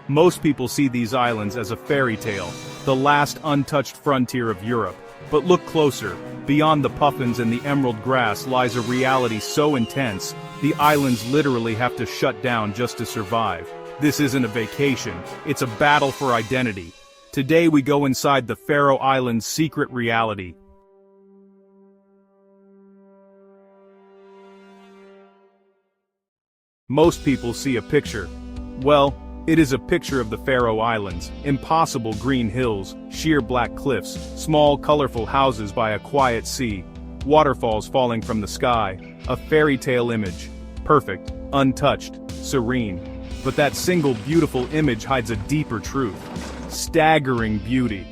Most people see these islands as a fairy tale, the last untouched frontier of Europe. But look closer, beyond the puffins and the emerald grass lies a reality so intense, the islands literally have to shut down just to survive. This isn't a vacation, it's a battle for identity. Today we go inside the Faroe Islands' secret reality. Most people see a picture. Well, it is a picture of the Faroe Islands, impossible green hills, sheer black cliffs, small colorful houses by a quiet sea, waterfalls falling from the sky, a fairy tale image, perfect, untouched, serene. But that single beautiful image hides a deeper truth. Staggering beauty,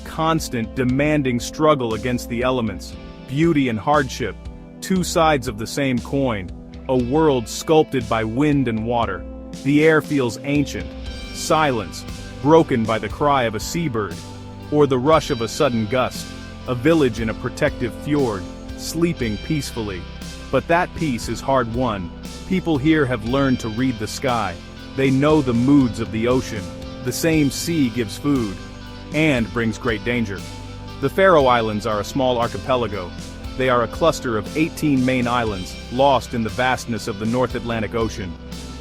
constant demanding struggle against the elements, beauty and hardship, two sides of the same coin, a world sculpted by wind and water. The air feels ancient, silence, broken by the cry of a seabird, or the rush of a sudden gust, a village in a protective fjord, sleeping peacefully. But that peace is hard-won. People here have learned to read the sky. They know the moods of the ocean. The same sea gives food, and brings great danger. The Faroe Islands are a small archipelago. They are a cluster of 18 main islands, lost in the vastness of the North Atlantic Ocean.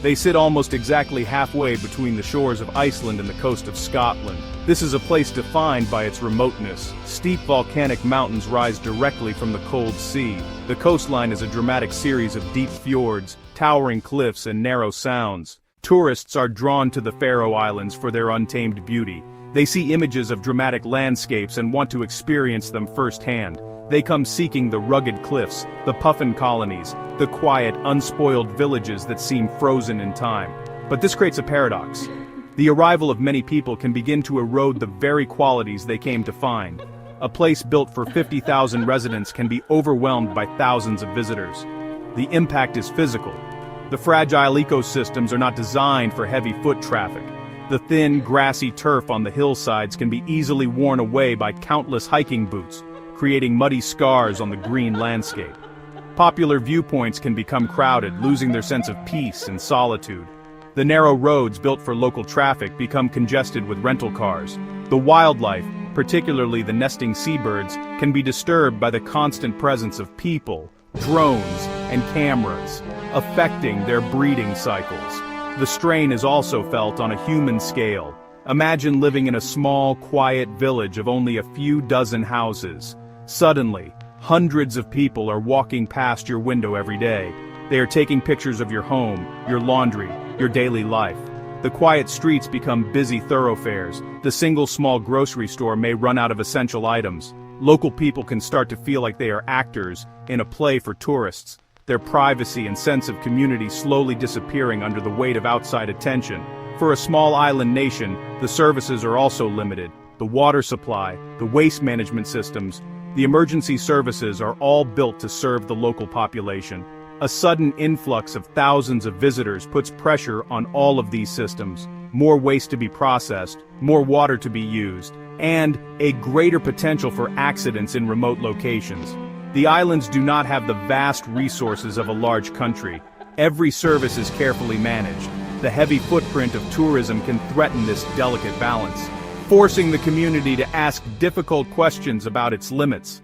They sit almost exactly halfway between the shores of Iceland and the coast of Scotland. This is a place defined by its remoteness. Steep volcanic mountains rise directly from the cold sea. The coastline is a dramatic series of deep fjords, towering cliffs and narrow sounds. Tourists are drawn to the Faroe Islands for their untamed beauty. They see images of dramatic landscapes and want to experience them firsthand. They come seeking the rugged cliffs, the puffin colonies, the quiet, unspoiled villages that seem frozen in time. But this creates a paradox. The arrival of many people can begin to erode the very qualities they came to find. A place built for 50,000 residents can be overwhelmed by thousands of visitors. The impact is physical. The fragile ecosystems are not designed for heavy foot traffic. The thin, grassy turf on the hillsides can be easily worn away by countless hiking boots, creating muddy scars on the green landscape. Popular viewpoints can become crowded, losing their sense of peace and solitude. The narrow roads built for local traffic become congested with rental cars. The wildlife, particularly the nesting seabirds, can be disturbed by the constant presence of people, drones, and cameras, affecting their breeding cycles. The strain is also felt on a human scale. Imagine living in a small, quiet village of only a few dozen houses. Suddenly, hundreds of people are walking past your window every day. They are taking pictures of your home, your laundry, your daily life. The quiet streets become busy thoroughfares. The single small grocery store may run out of essential items. Local people can start to feel like they are actors in a play for tourists, their privacy and sense of community slowly disappearing under the weight of outside attention. For a small island nation, the services are also limited. The water supply, the waste management systems, the emergency services are all built to serve the local population. A sudden influx of thousands of visitors puts pressure on all of these systems. More waste to be processed, more water to be used, and a greater potential for accidents in remote locations. The islands do not have the vast resources of a large country. Every service is carefully managed. The heavy footprint of tourism can threaten this delicate balance, forcing the community to ask difficult questions about its limits.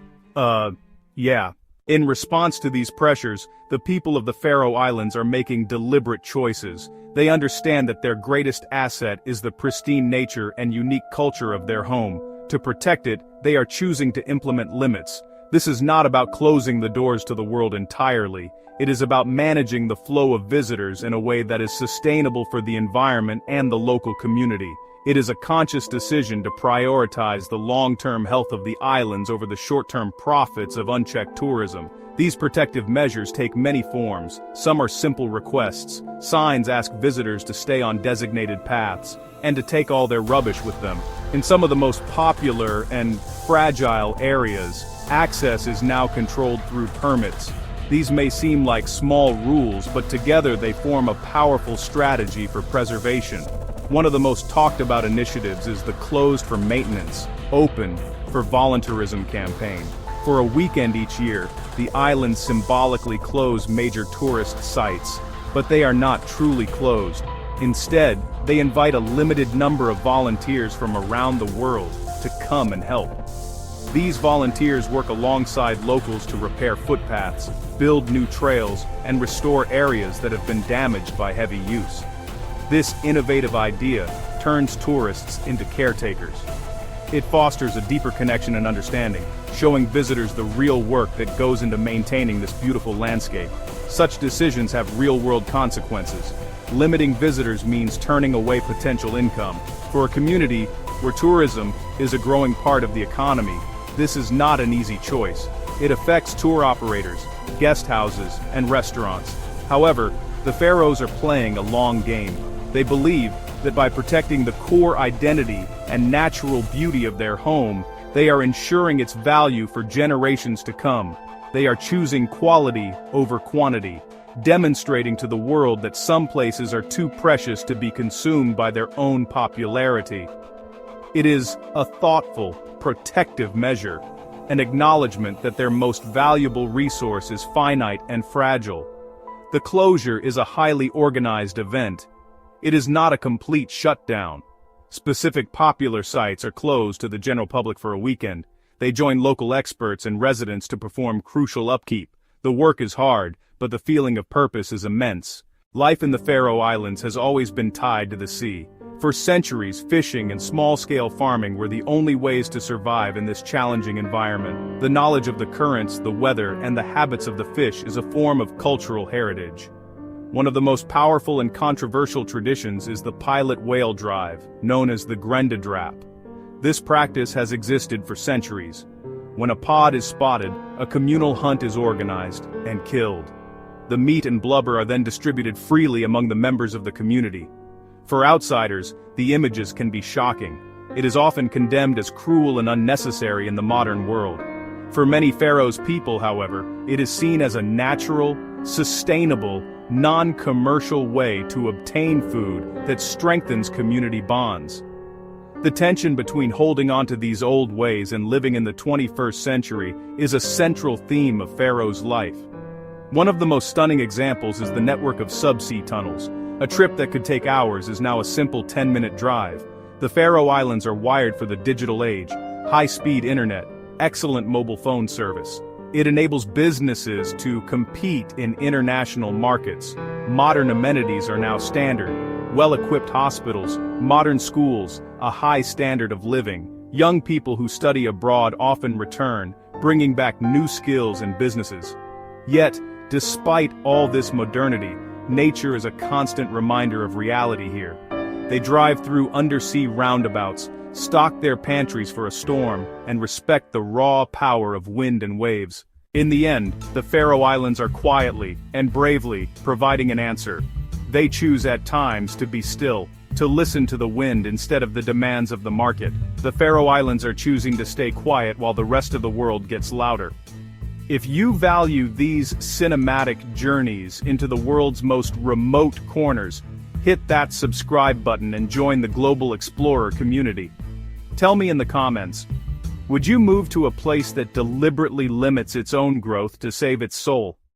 Yeah. In response to these pressures, the people of the Faroe Islands are making deliberate choices. They understand that their greatest asset is the pristine nature and unique culture of their home. To protect it, they are choosing to implement limits. This is not about closing the doors to the world entirely. It is about managing the flow of visitors in a way that is sustainable for the environment and the local community. It is a conscious decision to prioritize the long-term health of the islands over the short-term profits of unchecked tourism. These protective measures take many forms. Some are simple requests. Signs ask visitors to stay on designated paths, and to take all their rubbish with them. In some of the most popular and fragile areas, access is now controlled through permits. These may seem like small rules, but together they form a powerful strategy for preservation. One of the most talked about initiatives is the Closed for Maintenance, Open for Volunteerism campaign. For a weekend each year, the islands symbolically close major tourist sites, but they are not truly closed. Instead, they invite a limited number of volunteers from around the world to come and help. These volunteers work alongside locals to repair footpaths, build new trails, and restore areas that have been damaged by heavy use. This innovative idea turns tourists into caretakers. It fosters a deeper connection and understanding, showing visitors the real work that goes into maintaining this beautiful landscape. Such decisions have real-world consequences. Limiting visitors means turning away potential income. For a community where tourism is a growing part of the economy, this is not an easy choice. It affects tour operators, guest houses, and restaurants. However, the Faroes are playing a long game. They believe that by protecting the core identity and natural beauty of their home, they are ensuring its value for generations to come. They are choosing quality over quantity, demonstrating to the world that some places are too precious to be consumed by their own popularity. It is a thoughtful, protective measure, an acknowledgement that their most valuable resource is finite and fragile. The closure is a highly organized event. It is not a complete shutdown. Specific popular sites are closed to the general public for a weekend. They join local experts and residents to perform crucial upkeep. The work is hard, but the feeling of purpose is immense. Life in the Faroe Islands has always been tied to the sea. For centuries, fishing and small-scale farming were the only ways to survive in this challenging environment. The knowledge of the currents, the weather, and the habits of the fish is a form of cultural heritage. One of the most powerful and controversial traditions is the pilot whale drive, known as the Grindadráp. This practice has existed for centuries. When a pod is spotted, a communal hunt is organized and killed. The meat and blubber are then distributed freely among the members of the community. For outsiders, the images can be shocking. It is often condemned as cruel and unnecessary in the modern world. For many Faroes people, however, it is seen as a natural, sustainable, non-commercial way to obtain food that strengthens community bonds. The tension between holding on to these old ways and living in the 21st century is a central theme of Faroes life. One of the most stunning examples is the network of subsea tunnels. A trip that could take hours is now a simple 10-minute drive. The Faroe Islands are wired for the digital age, high-speed internet, excellent mobile phone service. It enables businesses to compete in international markets. Modern amenities are now standard. Well-equipped hospitals, modern schools, a high standard of living. Young people who study abroad often return, bringing back new skills and businesses. Yet, despite all this modernity, nature is a constant reminder of reality here. They drive through undersea roundabouts, stock their pantries for a storm, and respect the raw power of wind and waves. In the end, the Faroe Islands are quietly and bravely providing an answer. They choose at times to be still, to listen to the wind instead of the demands of the market. The Faroe Islands are choosing to stay quiet while the rest of the world gets louder. If you value these cinematic journeys into the world's most remote corners, hit that subscribe button and join the Global Explorer community. Tell me in the comments, would you move to a place that deliberately limits its own growth to save its soul?